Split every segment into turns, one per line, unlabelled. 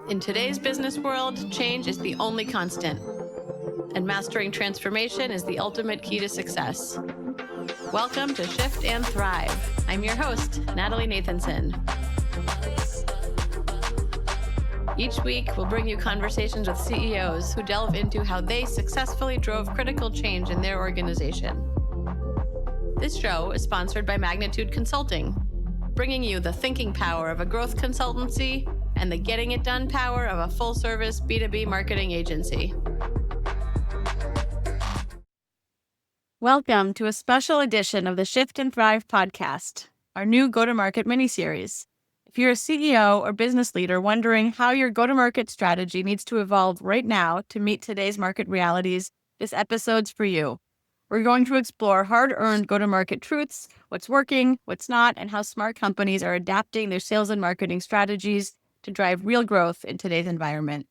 In today's business world, change is the only constant, and mastering transformation is the ultimate key to success. Welcome to Shift and Thrive. I'm your host, Natalie Nathanson. Each week, we'll bring you conversations with CEOs who delve into how they successfully drove critical change in their organization. This show is sponsored by Magnitude Consulting, bringing you the thinking power of a growth consultancy and the getting it done power of a full-service B2B marketing agency. Welcome to a special edition of the Shift and Thrive podcast, our new go-to-market miniseries. If you're a CEO or business leader wondering how your go-to-market strategy needs to evolve right now to meet today's market realities, this episode's for you. We're going to explore hard-earned go-to-market truths, what's working, what's not, and how smart companies are adapting their sales and marketing strategies to drive real growth in today's environment.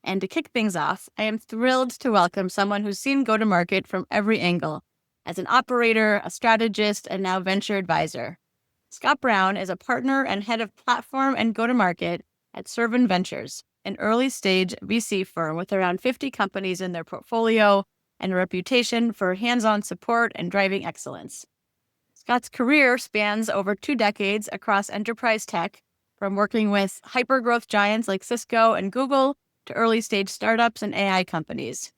And to kick things off, I am thrilled to welcome someone who's seen go-to-market from every angle, as an operator, a strategist, and now venture advisor. Scott Brown is a partner and head of platform and go-to-market at Cervin Ventures, an early-stage VC firm with around 50 companies in their portfolio and a reputation for hands-on support and driving excellence. Scott's career spans over 2 decades across enterprise tech, from working with hyper-growth giants like Cisco and Google to early-stage startups and AI companies.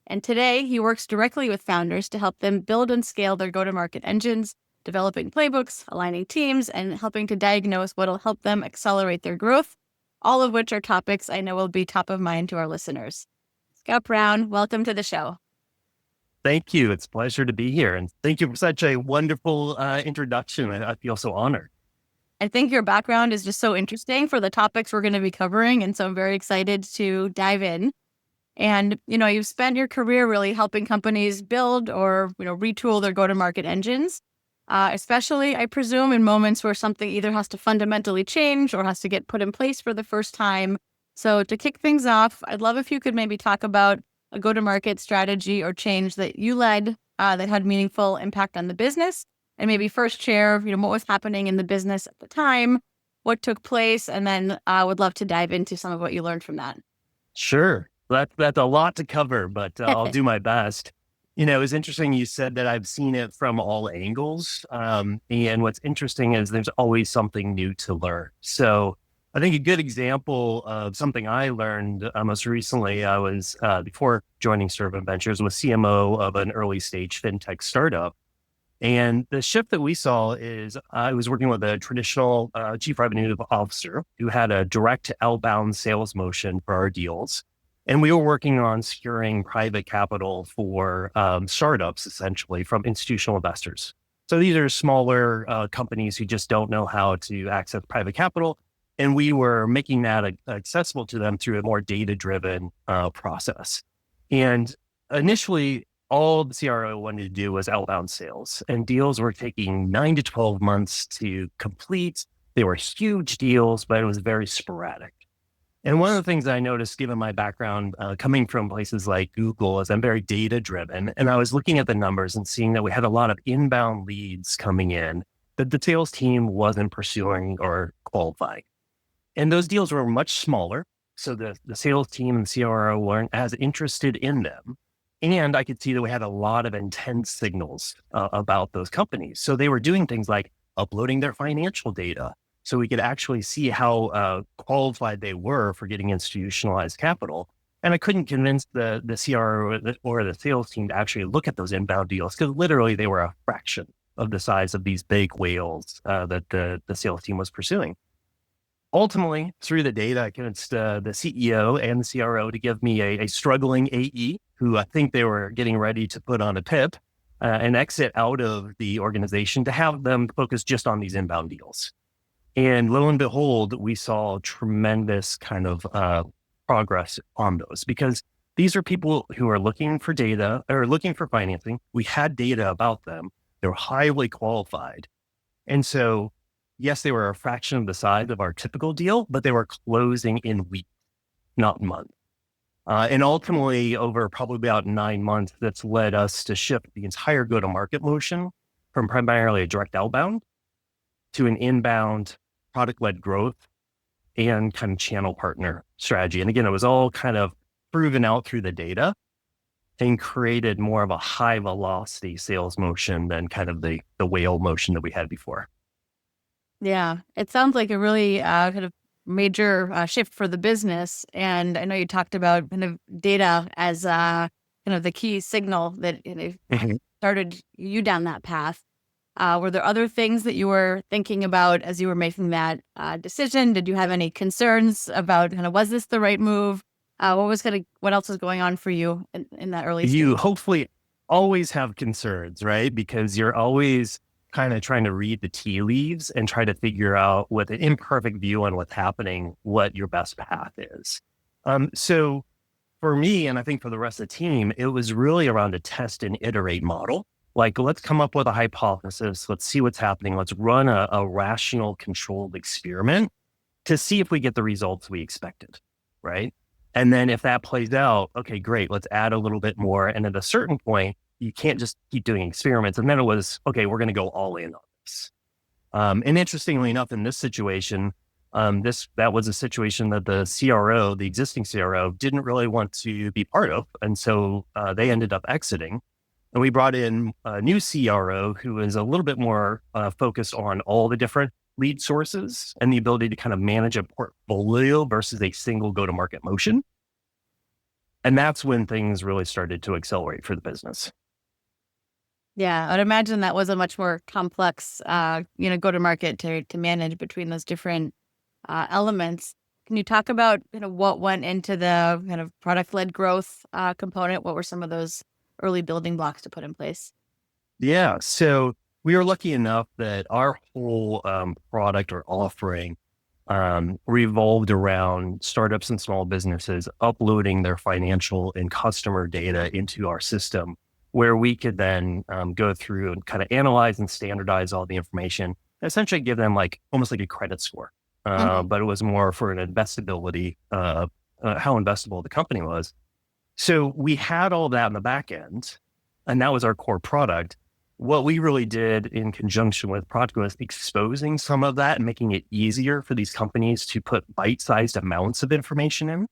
And today, he works directly with founders to help them build and scale their go-to-market engines, developing playbooks, aligning teams, and helping to diagnose what will help them accelerate their growth, all of which are topics I know will be top of mind to our listeners. Scott Brown, welcome to the show.
Thank you. It's a pleasure to be here. And thank you for such a wonderful introduction. I feel so honored.
I think your background is just so interesting for the topics we're going to be covering. And so I'm very excited to dive in. And, you've spent your career really helping companies build or, retool their go-to-market engines, especially, I presume, in moments where something either has to fundamentally change or has to get put in place for the first time. So to kick things off, I'd love if you could maybe talk about a go-to-market strategy or change that you led that had meaningful impact on the business. And maybe first share, what was happening in the business at the time, what took place, and then I would love to dive into some of what you learned from that.
Sure. That's a lot to cover, but I'll do my best. It's interesting you said that I've seen it from all angles. And what's interesting is there's always something new to learn. So I think a good example of something I learned most recently, I was, before joining Cervin Ventures, was CMO of an early stage fintech startup. And the shift that we saw is I was working with a traditional chief revenue officer who had a direct outbound sales motion for our deals. And we were working on securing private capital for startups, essentially, from institutional investors. So these are smaller companies who just don't know how to access private capital. And we were making that accessible to them through a more data-driven process. And initially, all the CRO wanted to do was outbound sales, and deals were taking 9 to 12 months to complete. They were huge deals, but it was very sporadic. And one of the things I noticed, given my background coming from places like Google, is I'm very data driven. And I was looking at the numbers and seeing that we had a lot of inbound leads coming in that the sales team wasn't pursuing or qualifying. And those deals were much smaller. So the sales team and the CRO weren't as interested in them. And I could see that we had a lot of intense signals about those companies. So they were doing things like uploading their financial data so we could actually see how qualified they were for getting institutionalized capital. And I couldn't convince the CRO or the sales team to actually look at those inbound deals because literally they were a fraction of the size of these big whales that the sales team was pursuing. Ultimately, through the data, I convinced the CEO and the CRO to give me a struggling AE who I think they were getting ready to put on a PIP and exit out of the organization to have them focus just on these inbound deals. And lo and behold, we saw tremendous kind of progress on those because these are people who are looking for data or looking for financing. We had data about them. They were highly qualified. And so yes, they were a fraction of the size of our typical deal, but they were closing in weeks, not months. And ultimately, over probably about 9 months, that's led us to shift the entire go-to-market motion from primarily a direct outbound to an inbound product-led growth and kind of channel partner strategy. And again, it was all kind of proven out through the data and created more of a high velocity sales motion than kind of the whale motion that we had before.
Yeah, it sounds like a really kind of major shift for the business. And I know you talked about kind of data as kind of the key signal that started you down that path. Were there other things that you were thinking about as you were making that decision? Did you have any concerns about kind of, was this the right move? What else was going on for you in that early
You
stage?
hopefully always have concerns, right? Because you're always kind of trying to read the tea leaves and try to figure out with an imperfect view on what's happening, what your best path is. So for me, and I think for the rest of the team, it was really around a test and iterate model. Like, let's come up with a hypothesis. Let's see what's happening. Let's run a rational, controlled experiment to see if we get the results we expected, right? And then if that plays out, okay, great, let's add a little bit more. And at a certain point, you can't just keep doing experiments. And then it was, okay, we're going to go all in on this. And interestingly enough, in this situation, that was a situation that the CRO, the existing CRO, didn't really want to be part of. And so they ended up exiting. And we brought in a new CRO who is a little bit more focused on all the different lead sources and the ability to kind of manage a portfolio versus a single go-to-market motion. And that's when things really started to accelerate for the business.
Yeah, I'd imagine that was a much more complex, go-to-market to manage between those different elements. Can you talk about what went into the kind of product-led growth component? What were some of those early building blocks to put in place?
Yeah. So we were lucky enough that our whole product or offering revolved around startups and small businesses uploading their financial and customer data into our system, where we could then go through and kind of analyze and standardize all the information, essentially give them almost like a credit score. But it was more for an investability, how investable the company was. So we had all that in the back end, and that was our core product. What we really did in conjunction with product was exposing some of that and making it easier for these companies to put bite-sized amounts of information in.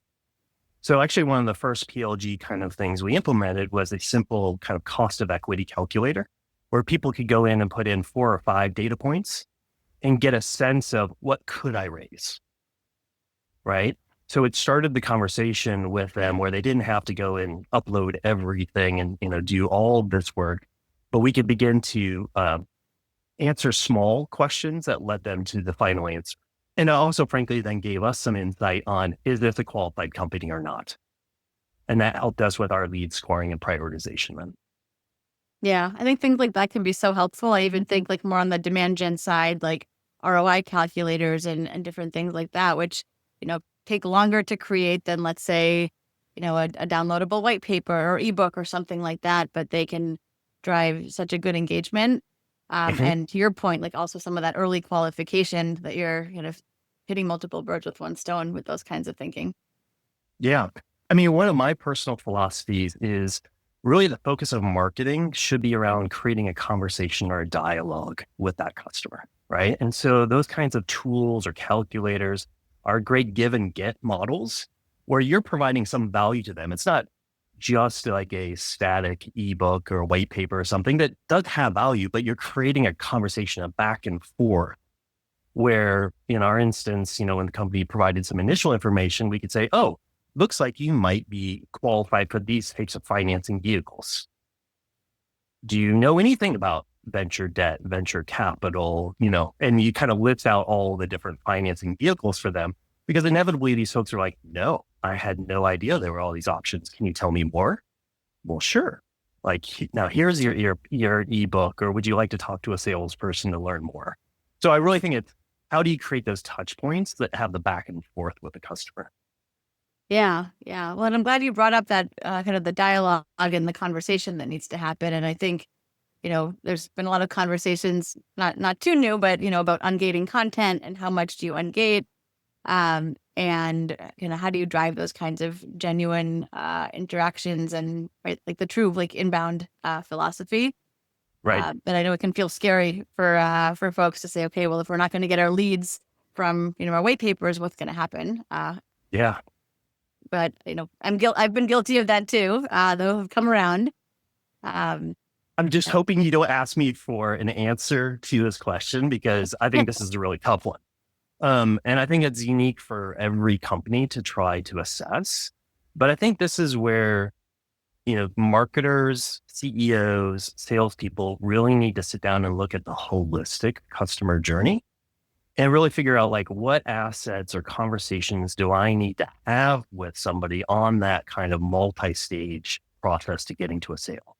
So actually one of the first PLG kind of things we implemented was a simple kind of cost of equity calculator where people could go in and put in 4 or 5 data points and get a sense of what could I raise, right? So it started the conversation with them where they didn't have to go and upload everything and do all this work, but we could begin to answer small questions that led them to the final answer. And it also, frankly, then gave us some insight on, is this a qualified company or not? And that helped us with our lead scoring and prioritization then.
Yeah, I think things like that can be so helpful. I even think more on the demand gen side, like ROI calculators and different things like that, which, take longer to create than, let's say, a downloadable white paper or ebook or something like that, but they can drive such a good engagement. And to your point, also some of that early qualification that you're hitting multiple birds with one stone with those kinds of thinking.
Yeah. I mean, one of my personal philosophies is really the focus of marketing should be around creating a conversation or a dialogue with that customer, right? And so those kinds of tools or calculators are great give and get models where you're providing some value to them. It's not just like a static ebook or white paper or something that does have value, but you're creating a conversation, a back and forth where in our instance, when the company provided some initial information, we could say, oh, looks like you might be qualified for these types of financing vehicles. Do you know anything about venture debt, venture capital, and you kind of list out all the different financing vehicles for them, because inevitably these folks are like, no, I had no idea there were all these options. Can you tell me more? Well, sure. Now here's your ebook, or would you like to talk to a salesperson to learn more? So I really think it's, how do you create those touch points that have the back and forth with the customer?
Yeah. Yeah. Well, and I'm glad you brought up that kind of the dialogue and the conversation that needs to happen. And I think, there's been a lot of conversations, not too new, but, about ungating content and how much do you ungate? And, how do you drive those kinds of genuine interactions and right, the true inbound philosophy.
Right.
But I know it can feel scary for folks to say, okay, well, if we're not going to get our leads from, our white papers what's going to happen.
Yeah.
But, I've been guilty of that too, though I've come around. Um,
I'm just hoping you don't ask me for an answer to this question, because I think this is a really tough one. And I think it's unique for every company to try to assess. But I think this is where, marketers, CEOs, salespeople really need to sit down and look at the holistic customer journey and really figure out, like, what assets or conversations do I need to have with somebody on that kind of multi-stage process to getting to a sale.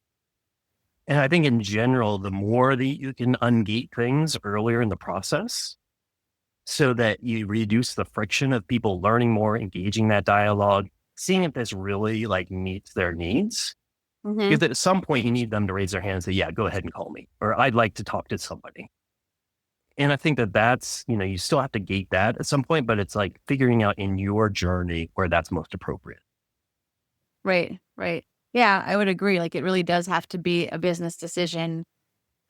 And I think in general, the more that you can ungate things earlier in the process, so that you reduce the friction of people learning more, engaging that dialogue, seeing if this really like meets their needs.
mhm.
Because at some point you need them to raise their hand and say, yeah, go ahead and call me, or I'd like to talk to somebody. And I think that that's, you still have to gate that at some point, but it's like figuring out in your journey where that's most appropriate.
Right, right. Yeah, I would agree. Like, it really does have to be a business decision,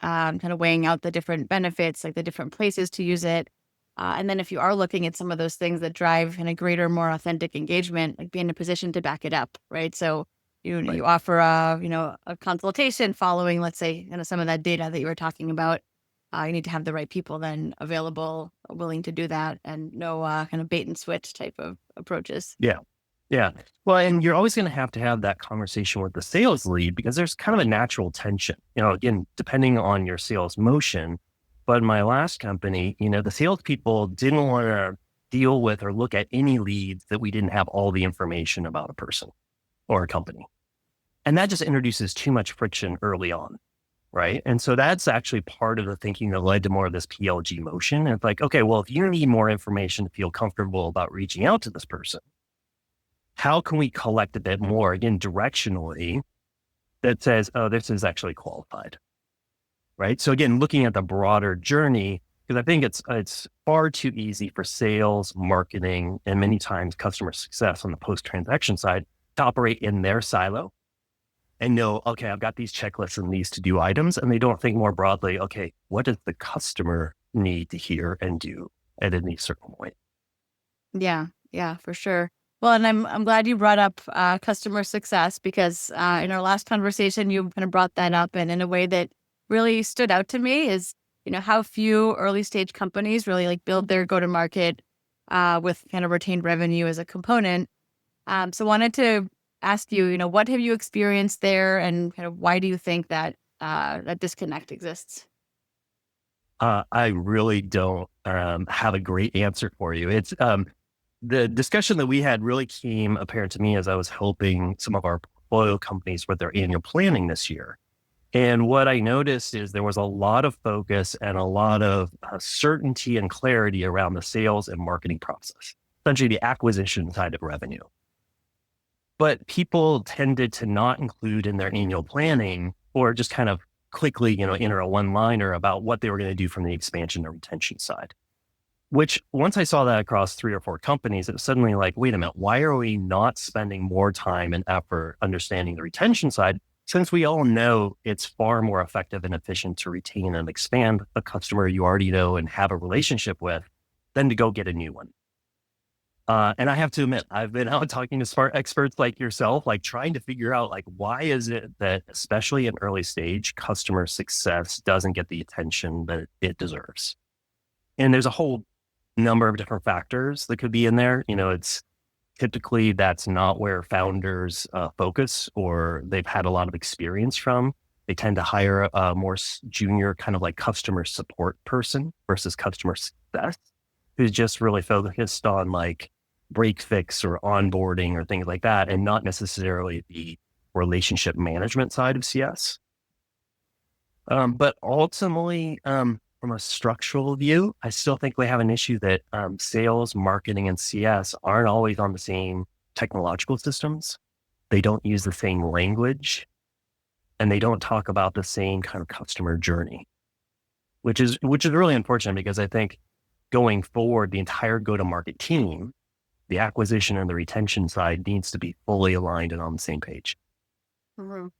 kind of weighing out the different benefits, like the different places to use it. And then if you are looking at some of those things that drive in a greater, more authentic engagement, like be in a position to back it up, right? So
Right.
you offer a consultation following, let's say, some of that data that you were talking about. You need to have the right people then available, willing to do that, and no kind of bait and switch type of approaches.
Yeah. Yeah. Well, and you're always going to have that conversation with the sales lead, because there's kind of a natural tension, again, depending on your sales motion. But in my last company, the salespeople didn't want to deal with or look at any leads that we didn't have all the information about a person or a company. And that just introduces too much friction early on. Right. And so that's actually part of the thinking that led to more of this PLG motion. And it's like, okay, well, if you need more information to feel comfortable about reaching out to this person, how can we collect a bit more, again, directionally, that says, oh, this is actually qualified, right? So again, looking at the broader journey, because I think it's far too easy for sales, marketing, and many times customer success on the post-transaction side to operate in their silo and know, okay, I've got these checklists and these to-do items, and they don't think more broadly, okay, what does the customer need to hear and do at any certain point?
Yeah, yeah, for sure. Well, and I'm glad you brought up customer success, because in our last conversation you kind of brought that up, and in a way that really stood out to me is how few early stage companies really like build their go to market with kind of retained revenue as a component. So wanted to ask you, what have you experienced there, and kind of why do you think that that disconnect exists?
I really don't have a great answer for you. It's the discussion that we had really came apparent to me as I was helping some of our portfolio companies with their annual planning this year. And what I noticed is there was a lot of focus and a lot of certainty and clarity around the sales and marketing process, essentially the acquisition side of revenue. But people tended to not include in their annual planning, or just kind of quickly, enter a one-liner about what they were going to do from the expansion and retention side. Which, once I saw that across 3 or 4 companies, it was suddenly like, wait a minute, why are we not spending more time and effort understanding the retention side, since we all know it's far more effective and efficient to retain and expand a customer you already know and have a relationship with than to go get a new one. And I have to admit, I've been out talking to smart experts like yourself, like trying to figure out, like, why is it that, especially in early stage, customer success doesn't get the attention that it deserves? And there's a whole number of different factors that could be in there. It's typically that's not where founders focus, or they've had a lot of experience from. They tend to hire a more junior kind of like customer support person versus customer success, who's just really focused on like break fix or onboarding or things like that, and not necessarily the relationship management side of CS. But ultimately, from a structural view, I still think we have an issue that sales, marketing, and CS aren't always on the same technological systems. They don't use the same language, and they don't talk about the same kind of customer journey, which is really unfortunate, because I think going forward, the entire go-to-market team, the acquisition and the retention side, needs to be fully aligned and on the same page.
Mhm.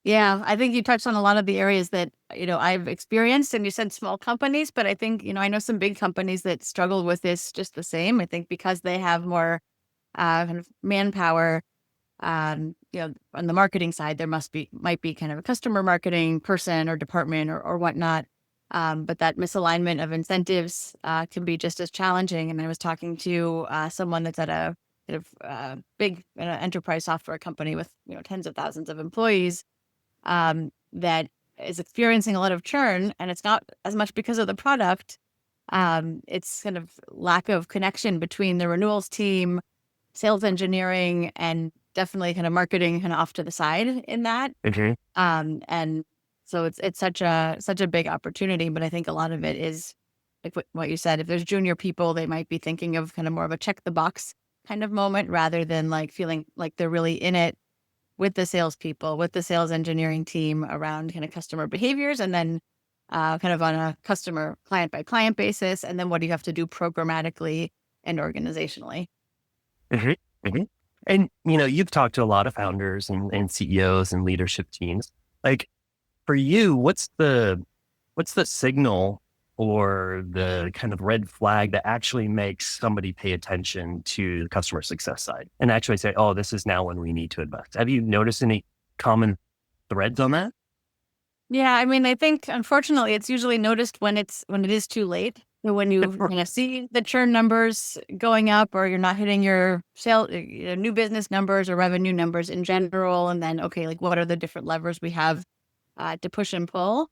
Yeah, I think you touched on a lot of the areas that, I've experienced, and you said small companies, but I think, I know some big companies that struggle with this just the same. I think because they have more kind of manpower, on the marketing side, there might be kind of a customer marketing person or department or whatnot. But that misalignment of incentives can be just as challenging. And I was talking to someone that's at a kind of big enterprise software company with tens of thousands of employees, that is experiencing a lot of churn, and it's not as much because of the product. It's kind of lack of connection between the renewals team, sales engineering, and definitely kind of marketing kind of off to the side in that.
Mhm.
And so it's such a big opportunity, but I think a lot of it is like what you said. If there's junior people, they might be thinking of kind of more of a check the box kind of moment rather than like feeling like they're really in it with the salespeople, with the sales engineering team around kind of customer behaviors, and then kind of on a customer client by client basis. And then what do you have to do programmatically and organizationally?
Mhm. Mhm. And, you've talked to a lot of founders and CEOs and leadership teams. Like for you, what's the signal or the kind of red flag that actually makes somebody pay attention to the customer success side and actually say, oh, this is now when we need to invest? Have you noticed any common threads on that?
Yeah, I mean, I think unfortunately it's usually noticed when it is too late. So when you see the churn numbers going up, or you're not hitting your new business numbers or revenue numbers in general, and then okay, like what are the different levers we have to push and pull?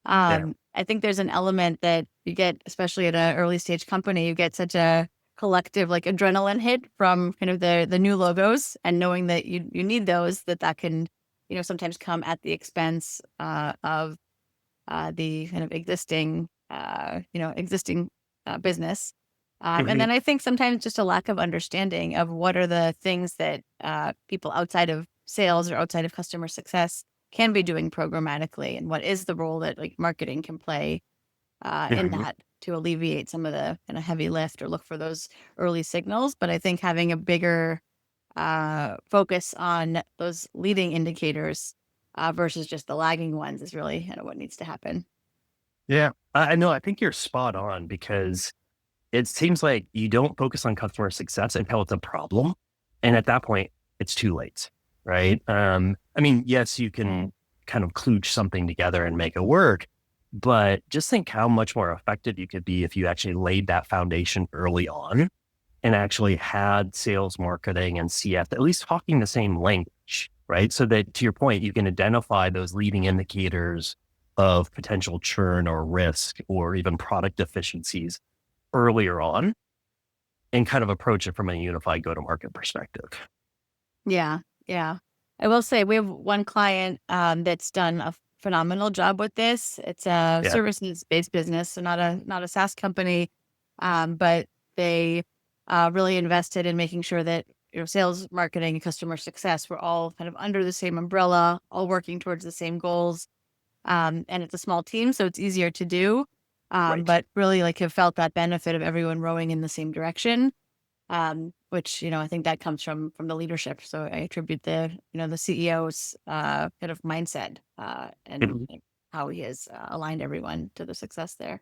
Yeah.
I think there's an element that you get, especially at an early stage company, you get such a collective like adrenaline hit from kind of the new logos, and knowing that you need those, that can, sometimes come at the expense of the kind of existing business. And
Mhm.
then I think sometimes just a lack of understanding of what are the things that people outside of sales or outside of customer success can be doing programmatically, and what is the role that like marketing can play in
Mhm.
that to alleviate some of the kind of heavy lift or look for those early signals. But I think having a bigger focus on those leading indicators versus just the lagging ones is really kind of what needs to happen.
Yeah. I know. I think you're spot on because it seems like you don't focus on customer success until it's a problem. And at that point, it's too late. Right. I mean, yes, you can kind of kludge something together and make it work, but just think how much more effective you could be if you actually laid that foundation early on and actually had sales, marketing, and CF at least talking the same language, right? So that to your point, you can identify those leading indicators of potential churn or risk or even product deficiencies earlier on and kind of approach it from a unified go-to-market perspective.
Yeah, yeah. I will say we have one client that's done a phenomenal job with this. It's a
Yeah.
services-based business, so not a SaaS company, but they really invested in making sure that sales, marketing, and customer success were all kind of under the same umbrella, all working towards the same goals. And it's a small team, so it's easier to do.
Right.
But really, like, have felt that benefit of everyone rowing in the same direction, which I think that comes from the leadership. So I attribute the CEO's kind of mindset and
Mhm.
like, how he has aligned everyone to the success there.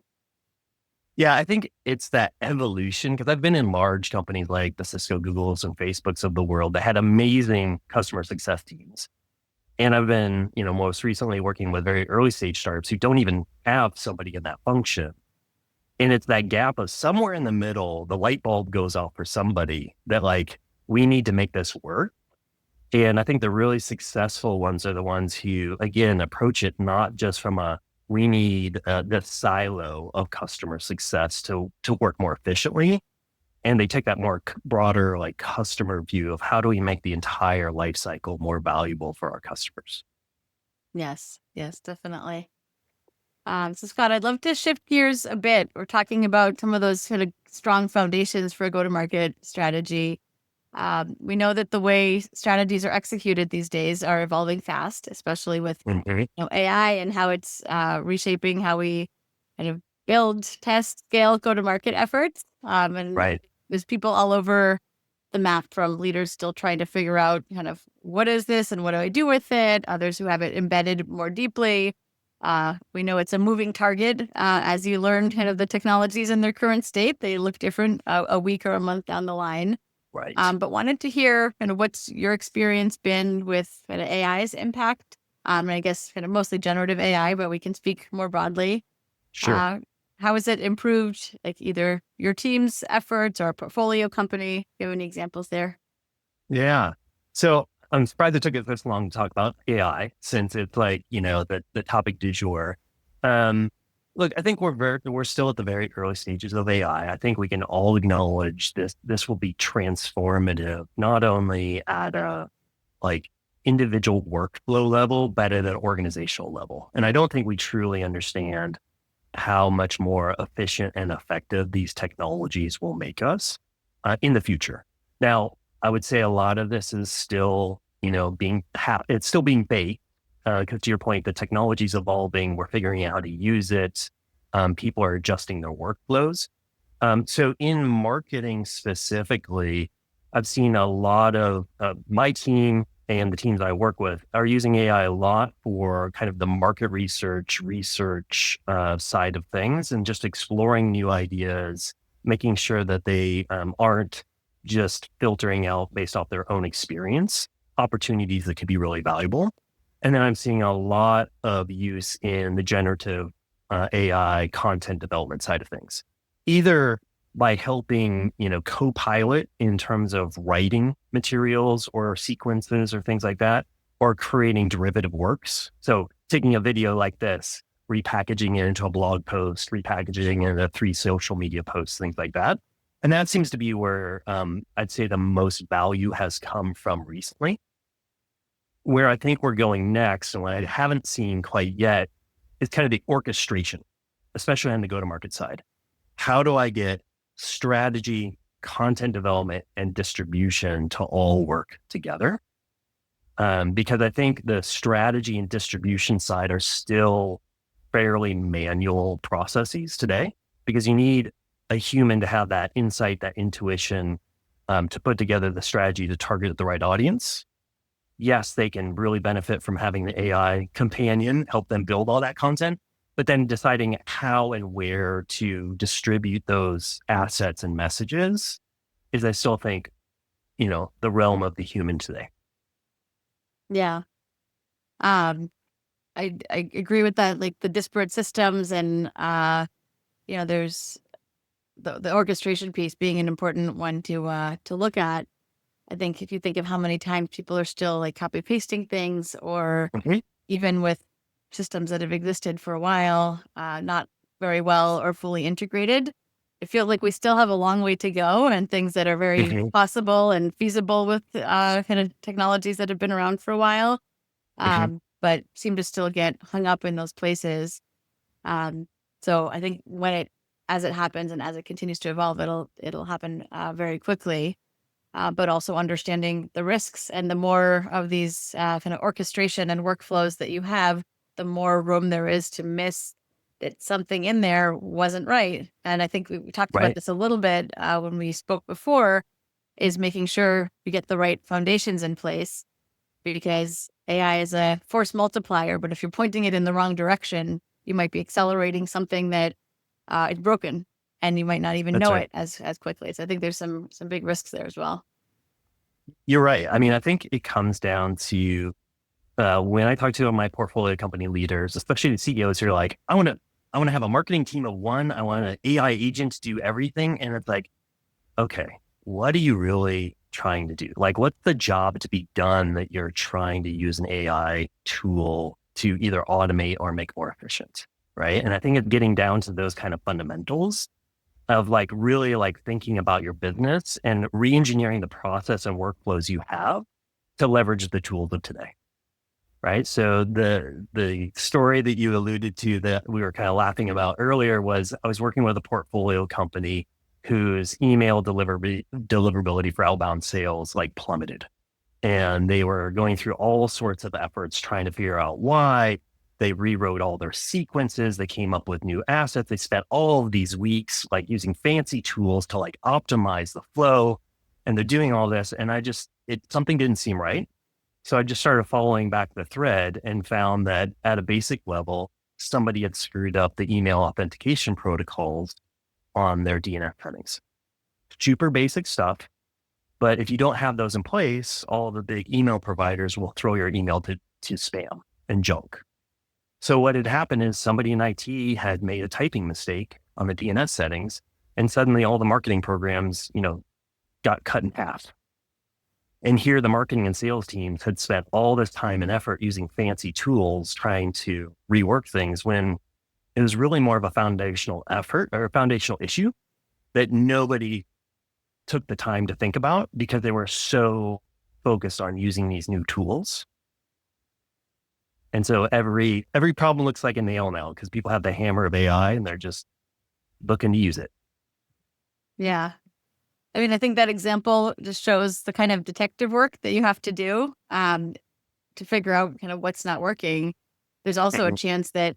Yeah, I think it's that evolution because I've been in large companies like the Cisco, Googles, and Facebooks of the world that had amazing customer success teams. And I've been, most recently working with very early stage startups who don't even have somebody in that function. And it's that gap of somewhere in the middle, the light bulb goes off for somebody that like, we need to make this work. And I think the really successful ones are the ones who, again, approach it not just from we need the silo of customer success to work more efficiently. And they take that more broader, like customer view of how do we make the entire life cycle more valuable for our customers.
Yes, yes, definitely. So Scott, I'd love to shift gears a bit. We're talking about some of those kind of strong foundations for a go-to-market strategy. We know that the way strategies are executed these days are evolving fast, especially with
Mhm.
AI and how it's reshaping how we kind of build, test, scale, go-to-market efforts. And
Right.
there's people all over. the math from leaders still trying to figure out kind of what is this and what do I do with it? Others who have it embedded more deeply. We know it's a moving target. As you learn kind of the technologies in their current state, they look different a week or a month down the line.
Right.
But wanted to hear kind of what's your experience been with kind of AI's impact. And I guess kind of mostly generative AI, but we can speak more broadly.
Sure.
How has it improved, like either your team's efforts or a portfolio company? Do you have any examples there?
Yeah. So I'm surprised it took us this long to talk about AI since it's like, the topic du jour. Um, Look, I think we're still at the very early stages of AI. I think we can all acknowledge this will be transformative, not only at a like individual workflow level, but at an organizational level. And I don't think we truly understand how much more efficient and effective these technologies will make us in the future. Now, I would say a lot of this is still, it's still being baked because to your point, the technology is evolving. We're figuring out how to use it. People are adjusting their workflows. So in marketing specifically, I've seen a lot of my team and the teams I work with are using AI a lot for kind of the market research side of things and just exploring new ideas, making sure that they aren't just filtering out based off their own experience, opportunities that could be really valuable. And then I'm seeing a lot of use in the generative AI content development side of things, either by helping, co-pilot in terms of writing materials or sequences or things like that, or creating derivative works. So taking a video like this, repackaging it into a blog post, repackaging it into 3 social media posts, things like that. And that seems to be where I'd say the most value has come from recently. Where I think we're going next, and what I haven't seen quite yet, is kind of the orchestration, especially on the go-to-market side. How do I get strategy, content development, and distribution to all work together? Because I think the strategy and distribution side are still fairly manual processes today, because you need a human to have that insight, that intuition, to put together the strategy to target the right audience. Yes, they can really benefit from having the AI companion help them build all that content, but then deciding how and where to distribute those assets and messages is, I still think, the realm of the human today.
Yeah. Um, I agree with that, like the disparate systems and, there's the orchestration piece being an important one to look at. I think if you think of how many times people are still like copy pasting things, or
Mhm.
even with systems that have existed for a while, not very well or fully integrated, I feel like we still have a long way to go, and things that are very
Mhm.
possible and feasible with kind of technologies that have been around for a while,
Mhm.
but seem to still get hung up in those places. Um, so I think as it happens and as it continues to evolve, it'll happen very quickly. But also understanding the risks, and the more of these kind of orchestration and workflows that you have, the more room there is to miss that something in there wasn't right. And I think we talked about
Right.
this a little bit when we spoke before, is making sure you get the right foundations in place, because AI is a force multiplier. But if you're pointing it in the wrong direction, you might be accelerating something that is broken, and you might not even
That's
know
right.
it as quickly. So I think there's some big risks there as well.
You're right. I mean, I think it comes down to when I talk to my portfolio company leaders, especially the CEOs who are like, I want to have a marketing team of one. I want an AI agent to do everything. And it's like, okay, what are you really trying to do? Like, what's the job to be done that you're trying to use an AI tool to either automate or make more efficient? Right. And I think it's getting down to those kind of fundamentals of like really like thinking about your business and re-engineering the process and workflows you have to leverage the tools of today. Right. So the story that you alluded to that we were kind of laughing about earlier was I was working with a portfolio company whose email deliverability for outbound sales like plummeted. And they were going through all sorts of efforts trying to figure out why. They rewrote all their sequences. They came up with new assets. They spent all of these weeks like using fancy tools to like optimize the flow. and they're doing all this. And something didn't seem right. So I just started following back the thread and found that at a basic level, somebody had screwed up the email authentication protocols on their DNS settings. Super basic stuff. But if you don't have those in place, all the big email providers will throw your email to spam and junk. So what had happened is somebody in IT had made a typing mistake on the DNS settings, and suddenly all the marketing programs, got cut in half. And here the marketing and sales teams had spent all this time and effort using fancy tools trying to rework things when it was really more of a foundational effort or a foundational issue that nobody took the time to think about because they were so focused on using these new tools. And so every problem looks like a nail now because people have the hammer of AI and they're just looking to use it.
Yeah. I mean, I think that example just shows the kind of detective work that you have to do to figure out kind of what's not working. There's also a chance that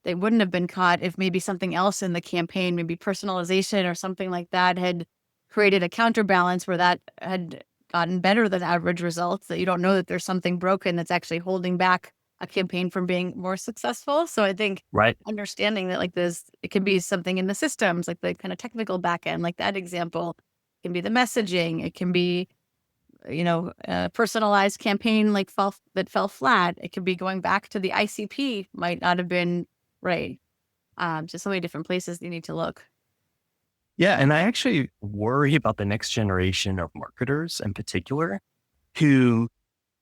they wouldn't have been caught if maybe something else in the campaign, maybe personalization or something like that, had created a counterbalance where that had gotten better than average results, that you don't know that there's something broken that's actually holding back a campaign from being more successful. So I think understanding that it can be something in the systems, like the kind of technical backend, like that example, it can be the messaging, it can be, a personalized campaign that fell flat. It could be going back to the ICP might not have been right. Just so many different places you need to look.
Yeah. And I actually worry about the next generation of marketers in particular who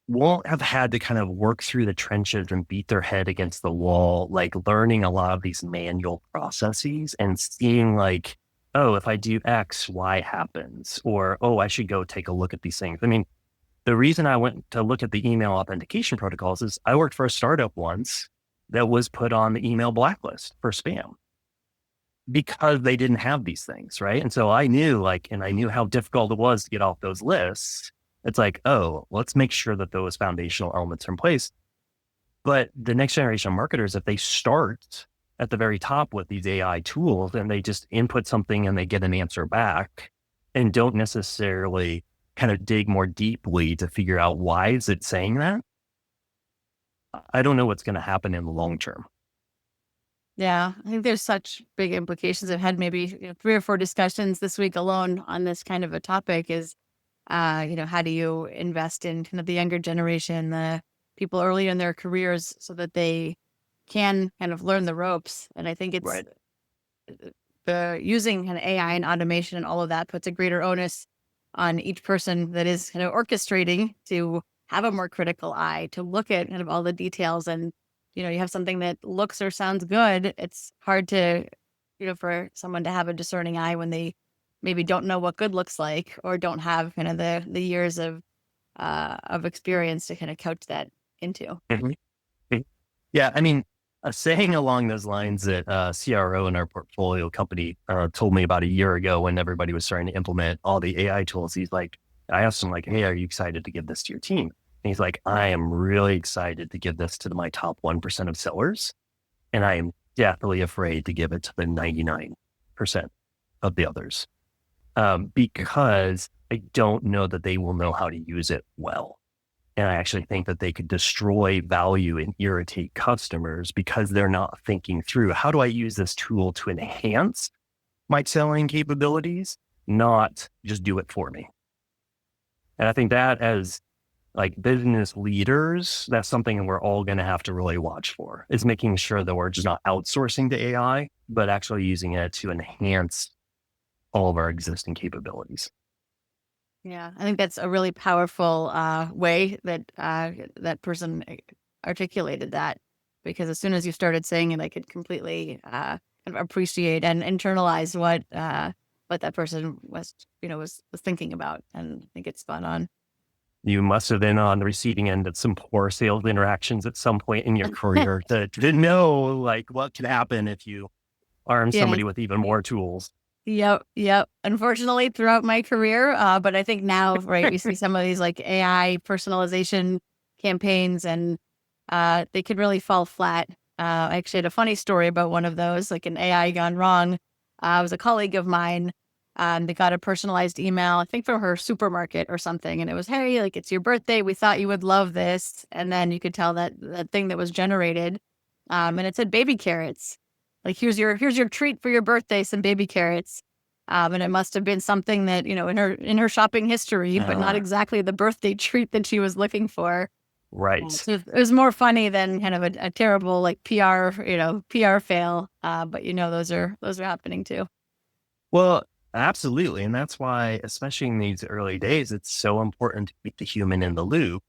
won't have had to kind of work through the trenches and beat their head against the wall, like learning a lot of these manual processes and seeing like, oh, if I do X, Y happens, or, oh, I should go take a look at these things. I mean, the reason I went to look at the email authentication protocols is I worked for a startup once that was put on the email blacklist for spam because they didn't have these things, right? And so I knew how difficult it was to get off those lists. It's like, oh, let's make sure that those foundational elements are in place. But the next generation of marketers, if they start at the very top with these AI tools and they just input something and they get an answer back and don't necessarily kind of dig more deeply to figure out why is it saying that, I don't know what's going to happen in the long term.
Yeah, I think there's such big implications. I've had maybe 3 or 4 discussions this week alone on this kind of a topic is, how do you invest in kind of the younger generation, the people early in their careers so that they can kind of learn the ropes. And I think it's the using kind of AI and automation and all of that puts a greater onus on each person that is kind of orchestrating to have a more critical eye, to look at kind of all the details. And, you have something that looks or sounds good. It's hard to, for someone to have a discerning eye when they maybe don't know what good looks like or don't have kind of the years of experience to kind of couch that into.
Mm-hmm. Yeah. I mean, a saying along those lines that CRO in our portfolio company told me about a year ago when everybody was starting to implement all the AI tools. He's like, I asked him like, hey, are you excited to give this to your team? And he's like, I am really excited to give this to my top 1% of sellers. And I am deathly afraid to give it to the 99% of the others because I don't know that they will know how to use it well. And I actually think that they could destroy value and irritate customers because they're not thinking through, how do I use this tool to enhance my selling capabilities, not just do it for me. And I think that as like business leaders, that's something we're all going to have to really watch for, is making sure that we're just not outsourcing to AI, but actually using it to enhance all of our existing capabilities.
Yeah, I think that's a really powerful way that that person articulated that, because as soon as you started saying it, I could completely kind of appreciate and internalize what that person was thinking about, and I think it's spot on.
You must have been on the receiving end of some poor sales interactions at some point in your career to know like what could happen if you arm somebody with even more tools.
Yep. Unfortunately, throughout my career, but I think now, right, we see some of these like AI personalization campaigns, and they could really fall flat. I actually had a funny story about one of those, like an AI gone wrong. It was a colleague of mine. They got a personalized email, I think from her supermarket or something. And it was, hey, like, it's your birthday. We thought you would love this. And then you could tell that thing that was generated. And it said baby carrots. Like, here's your treat for your birthday, some baby carrots. And it must have been something that, in her shopping history, but not exactly the birthday treat that she was looking for.
Right.
So it was more funny than kind of a terrible like PR fail. But those are happening too.
Well, absolutely. And that's why, especially in these early days, it's so important to keep the human in the loop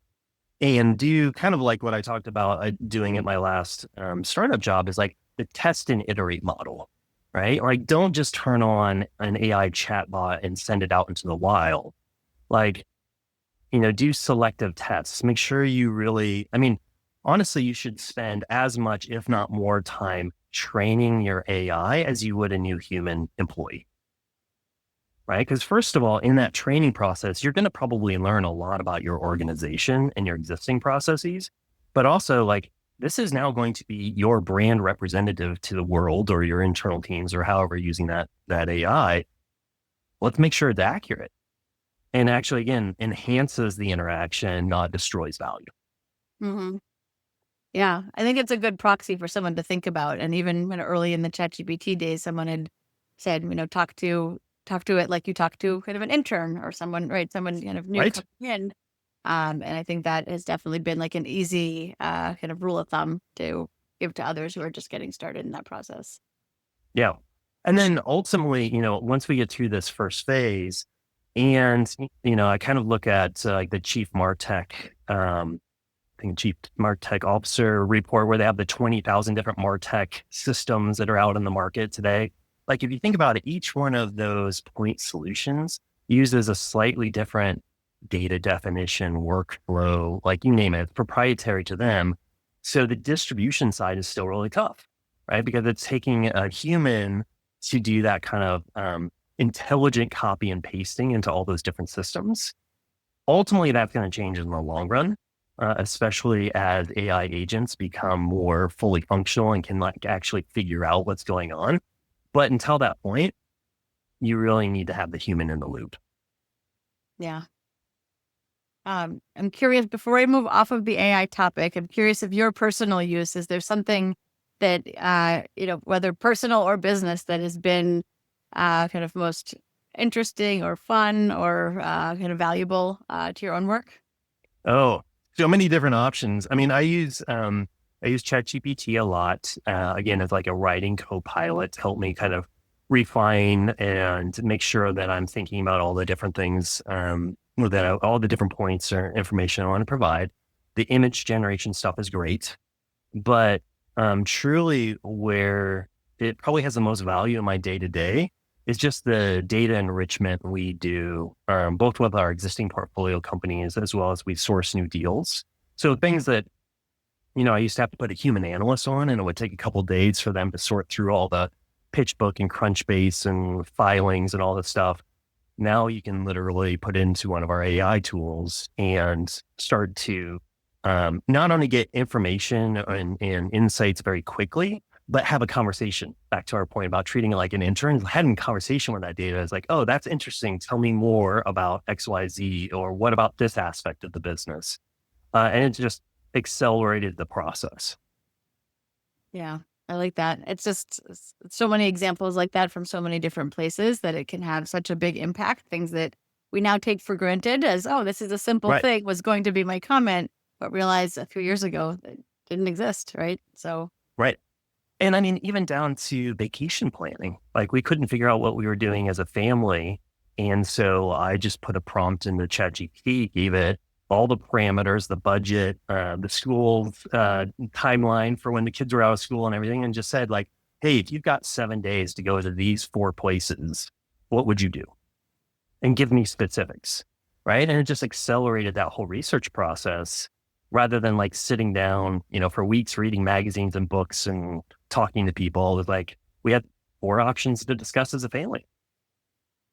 and do kind of like what I talked about doing at my last startup job is like the test and iterate model, right? Like, don't just turn on an AI chatbot and send it out into the wild. Like, do selective tests. Make sure you really, honestly, you should spend as much, if not more time training your AI as you would a new human employee. Right? Because first of all, in that training process, you're going to probably learn a lot about your organization and your existing processes, but also like this is now going to be your brand representative to the world or your internal teams or however you're using that AI. Let's make sure it's accurate and actually, again, enhances the interaction, not destroys value.
Mm-hmm. Yeah, I think it's a good proxy for someone to think about. And even when early in the ChatGPT days, someone had said, talk to it like you talk to kind of an intern or someone, right? Someone kind of new
Right.
coming in. And I think that has definitely been like an easy kind of rule of thumb to give to others who are just getting started in that process.
Yeah. And then ultimately, once we get through this first phase and, I kind of look at like the chief MarTech, I think chief MarTech officer report where they have the 20,000 different MarTech systems that are out in the market today. Like if you think about it, each one of those point solutions uses a slightly different data definition, workflow, like you name it, it's proprietary to them. So the distribution side is still really tough, right? Because it's taking a human to do that kind of intelligent copy and pasting into all those different systems. Ultimately, that's going to change in the long run, especially as AI agents become more fully functional and can like actually figure out what's going on. But until that point, you really need to have the human in the loop.
Yeah. I'm curious, before I move off of the AI topic, I'm curious of your personal use. Is there something that, whether personal or business, that has been kind of most interesting or fun or kind of valuable to your own work?
Oh, so many different options. I use ChatGPT a lot. Again, as like a writing co-pilot to help me kind of refine and make sure that I'm thinking about all the different things, all the different points or information I want to provide. The image generation stuff is great, but truly where it probably has the most value in my day to day is just the data enrichment we do, both with our existing portfolio companies as well as we source new deals. So things that, I used to have to put a human analyst on and it would take a couple of days for them to sort through all the PitchBook and Crunchbase and filings and all this stuff. Now you can literally put into one of our AI tools and start to not only get information and insights very quickly, but have a conversation. Back to our point about treating it like an intern, having a conversation with that data is like, oh, that's interesting. Tell me more about XYZ, or what about this aspect of the business? And it just accelerated the process.
Yeah, I like that. It's just so many examples like that from so many different places that it can have such a big impact. Things that we now take for granted as, oh, this is a simple
Right.
thing was going to be my comment, but realize a few years ago that didn't exist, right? So
Right. And even down to vacation planning, like we couldn't figure out what we were doing as a family. And so I just put a prompt into ChatGPT, gave it all the parameters, the budget, the school timeline for when the kids were out of school and everything, and just said like, hey, if you've got 7 days to go to these 4 places, what would you do? And give me specifics, right? And it just accelerated that whole research process rather than like sitting down, for weeks reading magazines and books and talking to people. It was like, we had 4 options to discuss as a family.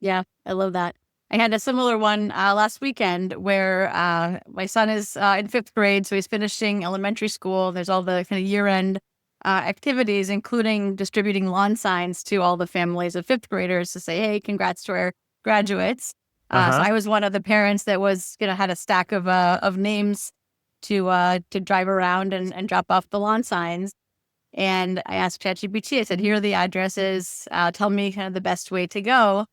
yeah, I love that. I had a similar one last weekend where my son is in 5th grade, so he's finishing elementary school. There's all the kind of year-end activities, including distributing lawn signs to all the families of fifth graders to say, hey, congrats to our graduates. So
Uh-huh.
I was one of the parents that was, had a stack of names to drive around and drop off the lawn signs. And I asked ChatGPT, I said, here are the addresses. Tell me kind of the best way to go.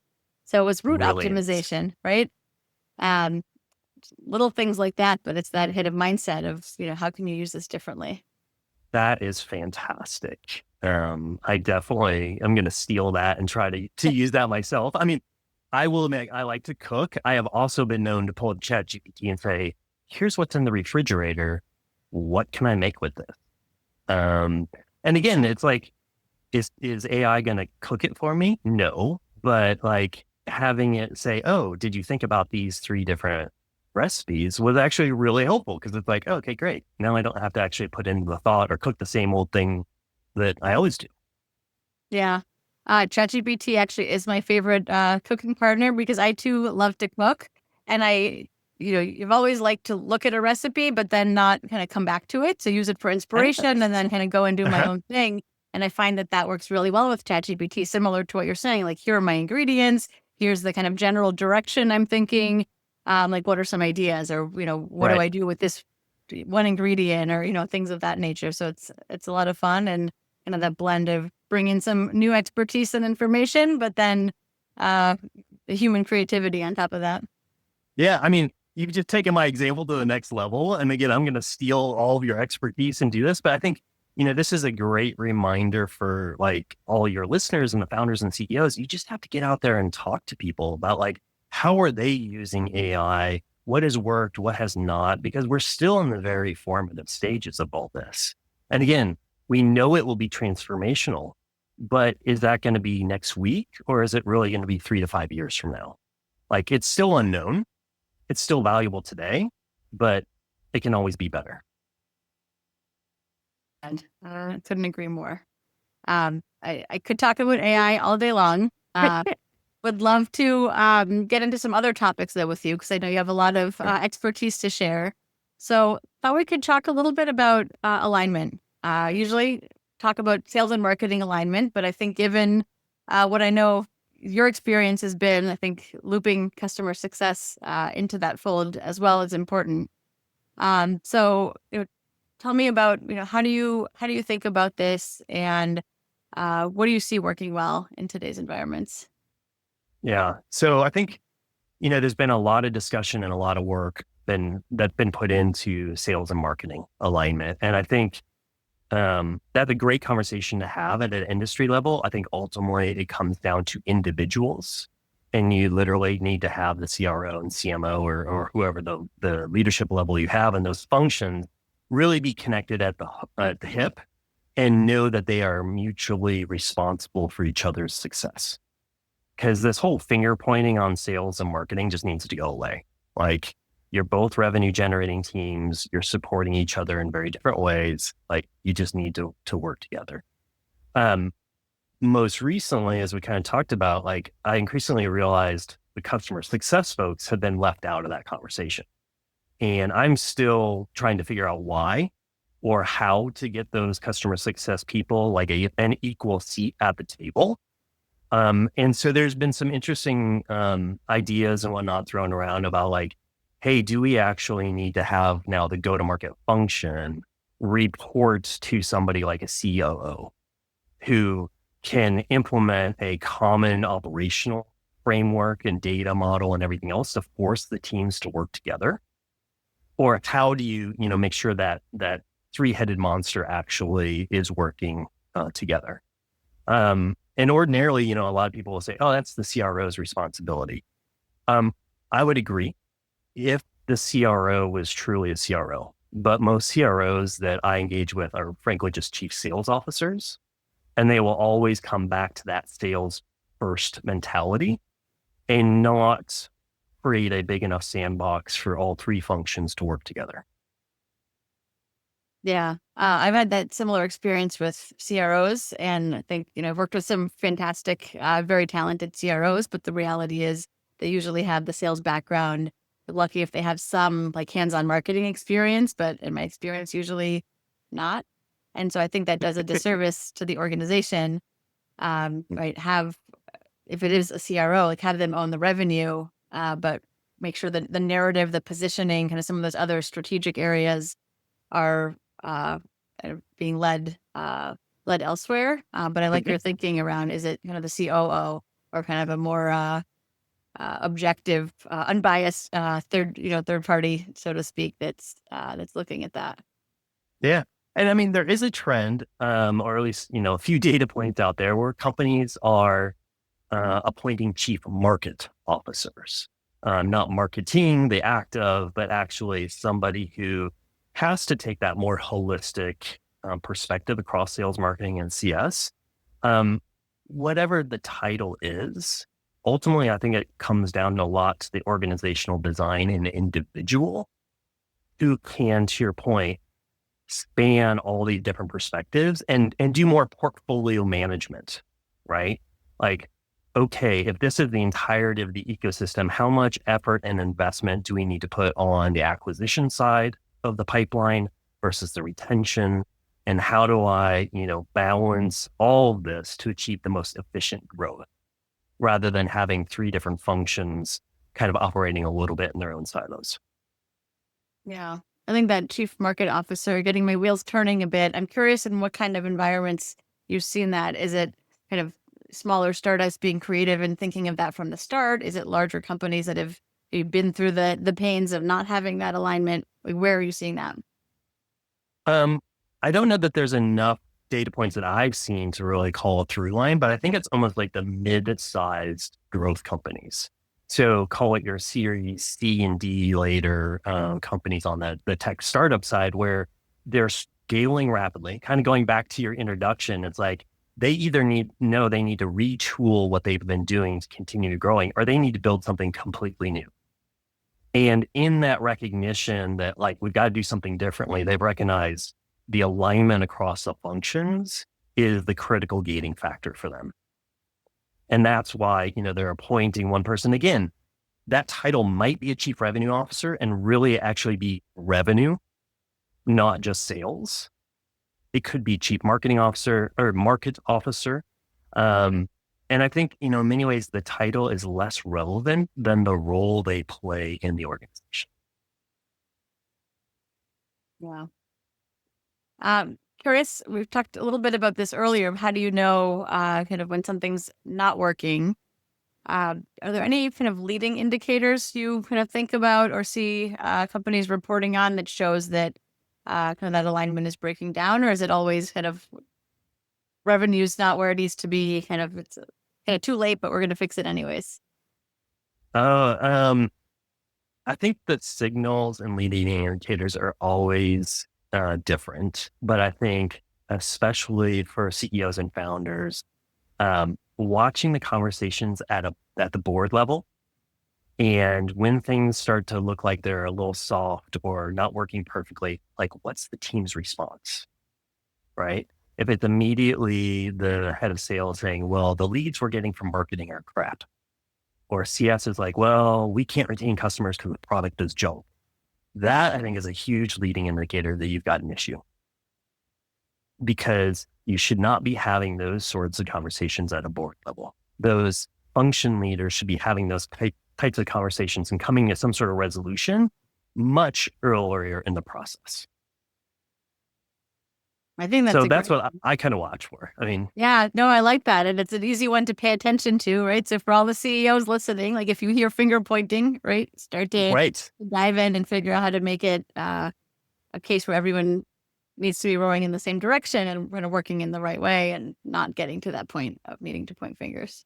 So it was route
Brilliant.
optimization, right? Um, Little things like that, but it's that hit of mindset of, how can you use this differently?
That is fantastic. I definitely am going to steal that and try to use that myself. I mean, I will admit I like to cook. I have also been known to pull up ChatGPT and say, "Here's what's in the refrigerator. What can I make with this?" And again, it's like, is AI going to cook it for me? No, but like having it say, "Oh, did you think about these three different recipes?" was actually really helpful because it's like, oh, okay, great. Now I don't have to actually put in the thought or cook the same old thing that I always do.
Yeah. ChatGPT actually is my favorite cooking partner because I too love to cook. And you've always liked to look at a recipe, but then not kind of come back to it. So use it for inspiration and then kind of go and do my
Uh-huh.
own thing. And I find that works really well with ChatGPT, similar to what you're saying. Like, here are my ingredients. Here's the kind of general direction I'm thinking. Like, what are some ideas, or what do
Right.
I do with this one ingredient, or things of that nature. So it's a lot of fun, and kind of that blend of bringing some new expertise and information, but then uh, the human creativity on top of that.
Yeah. I mean, you've just taken my example to the next level. And again, I'm going to steal all of your expertise and do this. But I think, this is a great reminder for like all your listeners and the founders and CEOs. You just have to get out there and talk to people about like, how are they using AI? What has worked? What has not? Because we're still in the very formative stages of all this. And again, we know it will be transformational, but is that going to be next week, or is it really going to be 3 to 5 years from now? Like, it's still unknown. It's still valuable today, but it can always be better.
And couldn't agree more. I could talk about AI all day long. Would love to get into some other topics though with you, because I know you have a lot of expertise to share. So thought we could talk a little bit about alignment. Usually talk about sales and marketing alignment, but I think given what I know your experience has been, I think looping customer success into that fold as well is important. So tell me about, how do you think about this, and what do you see working well in today's environments?
Yeah. So I think, there's been a lot of discussion and a lot of work that's been put into sales and marketing alignment. And I think that's a great conversation to have at an industry level. I think ultimately it comes down to individuals, and you literally need to have the CRO and CMO or whoever the leadership level you have in those functions really be connected at the hip and know that they are mutually responsible for each other's success. Because this whole finger pointing on sales and marketing just needs to go away. Like, you're both revenue generating teams, you're supporting each other in very different ways. Like, you just need to work together. Um, Most recently, as we kind of talked about, like, I increasingly realized the customer success folks have been left out of that conversation. And I'm still trying to figure out why or how to get those customer success people like an equal seat at the table. And so there's been some interesting ideas and whatnot thrown around about like, hey, do we actually need to have now the go-to-market function reports to somebody like a COO who can implement a common operational framework and data model and everything else to force the teams to work together? Or how do you, make sure that that three-headed monster actually is working together? And ordinarily, a lot of people will say, oh, that's the CRO's responsibility. I would agree if the CRO was truly a CRO, but most CROs that I engage with are frankly just chief sales officers, and they will always come back to that sales first mentality and not create a big enough sandbox for all three functions to work together.
Yeah, I've had that similar experience with CROs, and I think I've worked with some fantastic, very talented CROs. But the reality is, they usually have the sales background. They're lucky if they have some like hands-on marketing experience, but in my experience, usually not. And so I think that does a disservice to the organization. Right. If it is a CRO, like have them own the revenue, but make sure that the narrative, the positioning, kind of some of those other strategic areas are kind of being led elsewhere. But I like your thinking around, is it kind of the COO or kind of a more objective, unbiased third party, so to speak, that's looking at that.
Yeah. And I mean, there is a trend, or at least, a few data points out there where companies are appointing chief market officers, not marketing, the act of, but actually somebody who has to take that more holistic perspective across sales, marketing, and CS. Whatever the title is, ultimately, I think it comes down a lot to the organizational design and the individual who can, to your point, span all these different perspectives and do more portfolio management, right? Like, okay, if this is the entirety of the ecosystem, how much effort and investment do we need to put on the acquisition side of the pipeline versus the retention? And how do I, balance all of this to achieve the most efficient growth rather than having three different functions kind of operating a little bit in their own silos?
Yeah. I think that chief market officer, getting my wheels turning a bit. I'm curious in what kind of environments you've seen that. Is it kind of smaller startups being creative and thinking of that from the start? Is it larger companies that have been through the pains of not having that alignment? Like, where are you seeing that?
I don't know that there's enough data points that I've seen to really call a through line, but I think it's almost like the mid-sized growth companies. So call it your Series C and D later companies on the tech startup side where they're scaling rapidly. Kind of going back to your introduction, it's like they either need to retool what they've been doing to continue growing, or they need to build something completely new. And in that recognition that like we've got to do something differently, they've recognized the alignment across the functions is the critical gating factor for them. And that's why, they're appointing one person. Again, that title might be a chief revenue officer and really actually be revenue, not just sales. It could be chief marketing officer or market officer. And I think, in many ways, the title is less relevant than the role they play in the organization.
Yeah. Curious, we've talked a little bit about this earlier. How do you know kind of when something's not working? Are there any kind of leading indicators you kind of think about or see companies reporting on that shows that kind of that alignment is breaking down? Or is it always kind of revenue's not where it needs to be, kind of it's kind of too late, but we're going to fix it anyways?
I think that signals and leading indicators are always different, but I think especially for CEOs and founders, watching the conversations at the board level, and when things start to look like they're a little soft or not working perfectly, like what's the team's response, right? If it's immediately the head of sales saying, well, the leads we're getting from marketing are crap, or CS is like, well, we can't retain customers because the product is junk. That I think is a huge leading indicator that you've got an issue, because you should not be having those sorts of conversations at a board level. Those function leaders should be having those types of conversations and coming to some sort of resolution much earlier in the process.
I think
that's what I kind of watch for. I mean,
yeah, no, I like that. And it's an easy one to pay attention to, right? So for all the CEOs listening, like if you hear finger pointing, right, start to dive in and figure out how to make it a case where everyone needs to be rowing in the same direction and kind of working in the right way and not getting to that point of needing to point fingers.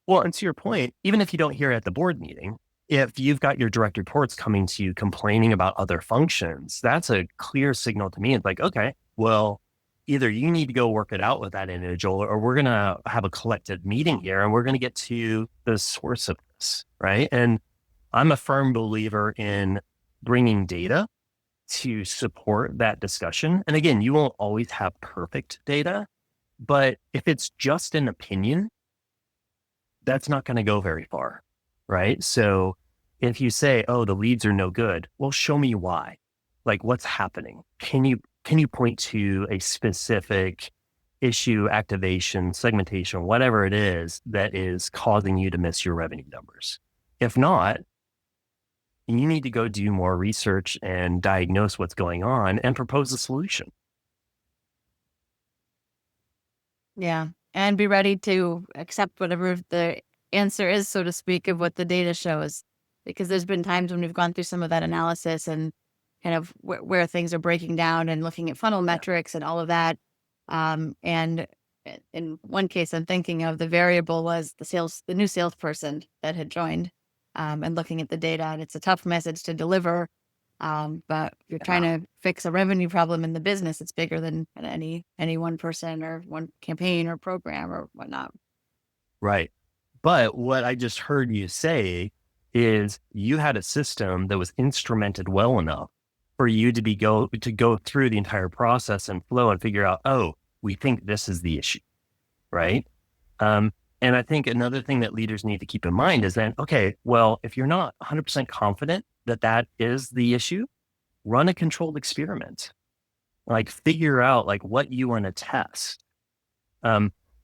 Well, and to your point, even if you don't hear it at the board meeting, if you've got your direct reports coming to you complaining about other functions, that's a clear signal to me. It's like, okay, well, either you need to go work it out with that individual, or we're going to have a collective meeting here and we're going to get to the source of this, right? And I'm a firm believer in bringing data to support that discussion. And again, you won't always have perfect data, but if it's just an opinion, that's not going to go very far, right? So if you say, oh, the leads are no good, well, show me why. Like, what's happening? Can you can you point to a specific issue, activation, segmentation, whatever it is that is causing you to miss your revenue numbers? If not, you need to go do more research and diagnose what's going on and propose a solution.
Yeah. And be ready to accept whatever the answer is, so to speak, of what the data shows. Because there's been times when we've gone through some of that analysis and kind of where things are breaking down and looking at funnel metrics and all of that. And in one case, I'm thinking of, the variable was the new salesperson that had joined, and looking at the data. And it's a tough message to deliver. But you're trying to fix a revenue problem in the business. It's bigger than any one person or one campaign or program or whatnot.
Right. But what I just heard you say is you had a system that was instrumented well enough for you to go through the entire process and flow and figure out, oh, we think this is the issue. Right. And I think another thing that leaders need to keep in mind is that, okay, well, if you're not 100% confident that that is the issue, run a controlled experiment. Like, figure out like what you want to test.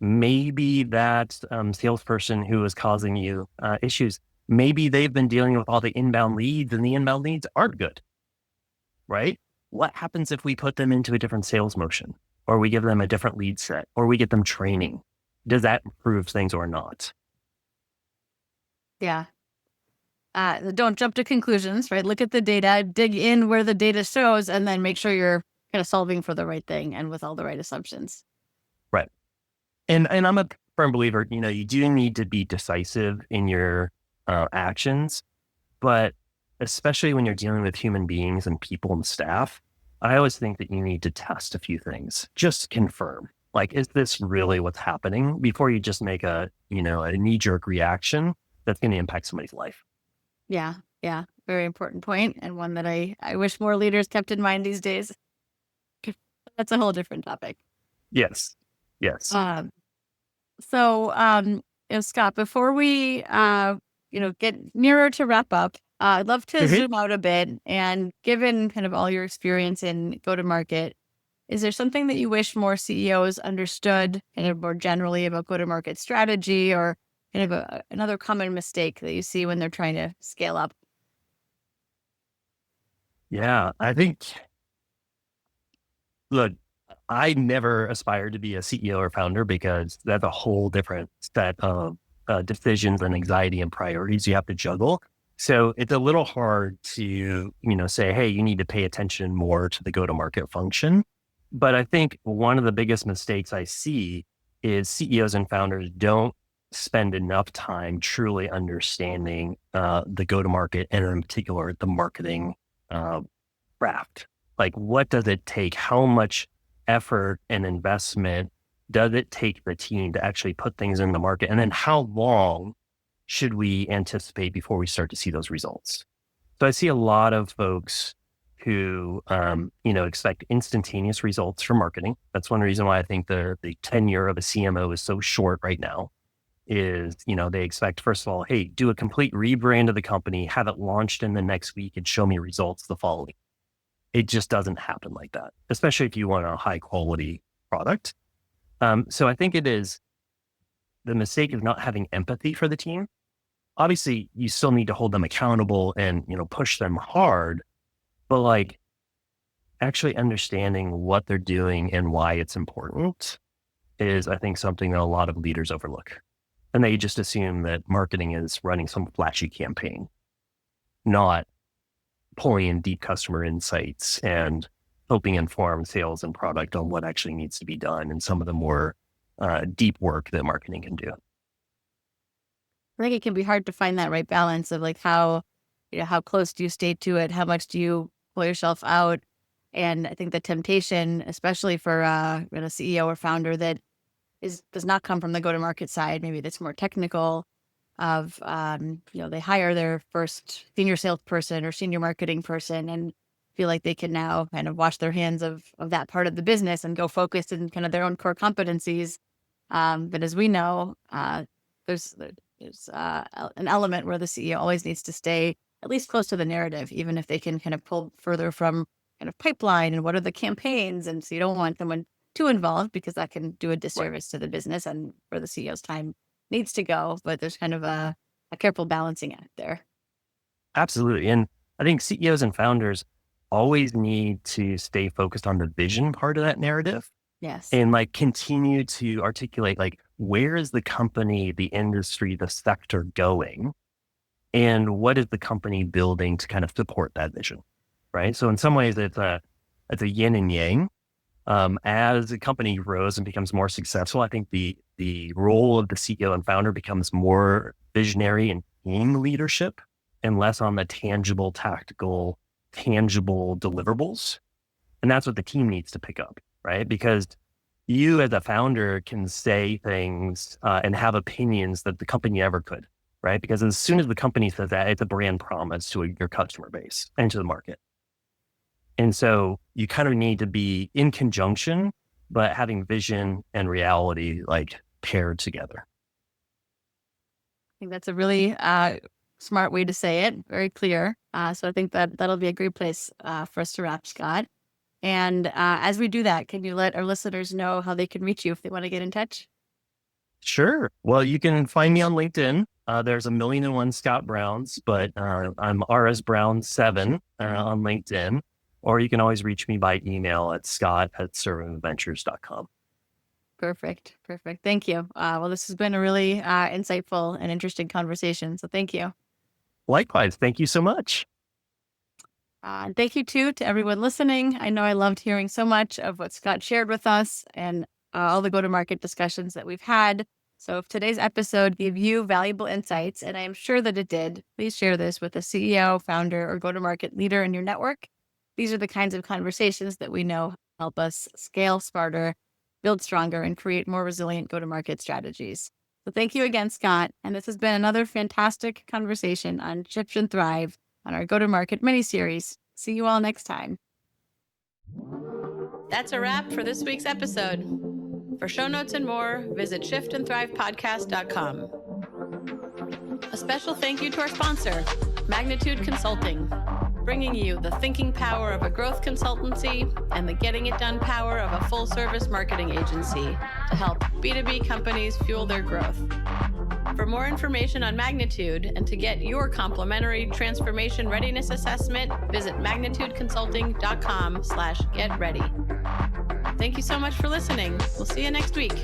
Maybe that salesperson who is causing you issues, maybe they've been dealing with all the inbound leads and the inbound leads aren't good, right? What happens if we put them into a different sales motion, or we give them a different lead set, or we get them training? Does that improve things or not?
Yeah. Don't jump to conclusions, right? Look at the data, dig in where the data shows, and then make sure you're kind of solving for the right thing and with all the right assumptions.
Right. And I'm a firm believer, you do need to be decisive in your actions, but especially when you're dealing with human beings and people and staff, I always think that you need to test a few things, just to confirm, like, is this really what's happening, before you just make a knee-jerk reaction that's going to impact somebody's life.
Yeah. Yeah. Very important point, and one that I wish more leaders kept in mind these days. That's a whole different topic.
Yes. Yes.
So, Scott, before we, get nearer to wrap up, I'd love to zoom out a bit, and given kind of all your experience in go-to-market, is there something that you wish more CEOs understood kind of more generally about go-to-market strategy, or kind of another common mistake that you see when they're trying to scale up?
Yeah. I think, look, I never aspired to be a CEO or founder, because that's a whole different set of decisions and anxiety and priorities you have to juggle. So it's a little hard to, say, hey, you need to pay attention more to the go-to-market function. But I think one of the biggest mistakes I see is CEOs and founders don't spend enough time truly understanding the go-to-market, and in particular, the marketing craft. Like, what does it take? How much effort and investment does it take the team to actually put things in the market? And then how long should we anticipate before we start to see those results? So I see a lot of folks who, expect instantaneous results from marketing. That's one reason why I think the tenure of a CMO is so short right now. Is, they expect, first of all, hey, do a complete rebrand of the company, have it launched in the next week, and show me results the following. It just doesn't happen like that, especially if you want a high quality product. So I think the mistake is not having empathy for the team. Obviously, you still need to hold them accountable and, push them hard, but like, actually understanding what they're doing and why it's important is, I think, something that a lot of leaders overlook. And they just assume that marketing is running some flashy campaign, not pulling in deep customer insights and helping inform sales and product on what actually needs to be done, and some of the more deep work that marketing can do.
I think it can be hard to find that right balance of like how close do you stay to it? How much do you pull yourself out? And I think the temptation, especially for a CEO or founder that does not come from the go-to-market side, maybe that's more technical, of, they hire their first senior salesperson or senior marketing person and feel like they can now kind of wash their hands of that part of the business and go focus in kind of their own core competencies. But as we know, there's an element where the CEO always needs to stay at least close to the narrative, even if they can kind of pull further from kind of pipeline and what are the campaigns. And so you don't want someone too involved because that can do a disservice to the business and where the CEO's time needs to go. But there's kind of a careful balancing act there.
Absolutely. And I think CEOs and founders always need to stay focused on the vision part of that narrative
Yes.
and like continue to articulate like, where is the company, the industry, the sector going? And what is the company building to kind of support that vision? Right. So in some ways it's a yin and yang. As a company grows and becomes more successful, I think the role of the CEO and founder becomes more visionary and team leadership and less on the tangible, tactical, tangible deliverables. And that's what the team needs to pick up, right? Because you as a founder can say things and have opinions that the company never could, right? Because as soon as the company says that, it's a brand promise to your customer base and to the market. And so you kind of need to be in conjunction, but having vision and reality like paired together.
I think that's a really smart way to say it. Very clear. So I think that'll be a great place for us to wrap, Scott. And as we do that, can you let our listeners know how they can reach you if they want to get in touch?
Sure. Well, you can find me on LinkedIn. There's 1,000,001 Scott Browns, but I'm RS Brown 7 on LinkedIn. Or you can always reach me by email at scott@cervinventures.com.
Perfect. Thank you. Well, this has been a really insightful and interesting conversation. So thank you.
Likewise. Thank you so much.
And thank you too to everyone listening. I know I loved hearing so much of what Scott shared with us and all the go-to-market discussions that we've had. So if today's episode gave you valuable insights, and I am sure that it did, please share this with a CEO, founder, or go-to-market leader in your network. These are the kinds of conversations that we know help us scale smarter, build stronger, and create more resilient go-to-market strategies. So thank you again, Scott. And this has been another fantastic conversation on Shift and Thrive on our go-to-market mini-series. See you all next time. That's a wrap for this week's episode. For show notes and more, visit shiftandthrivepodcast.com. A special thank you to our sponsor, Magnitude Consulting, bringing you the thinking power of a growth consultancy and the getting it done power of a full-service marketing agency to help B2B companies fuel their growth. For more information on Magnitude and to get your complimentary transformation readiness assessment, visit magnitudeconsulting.com/getready. Thank you so much for listening. We'll see you next week.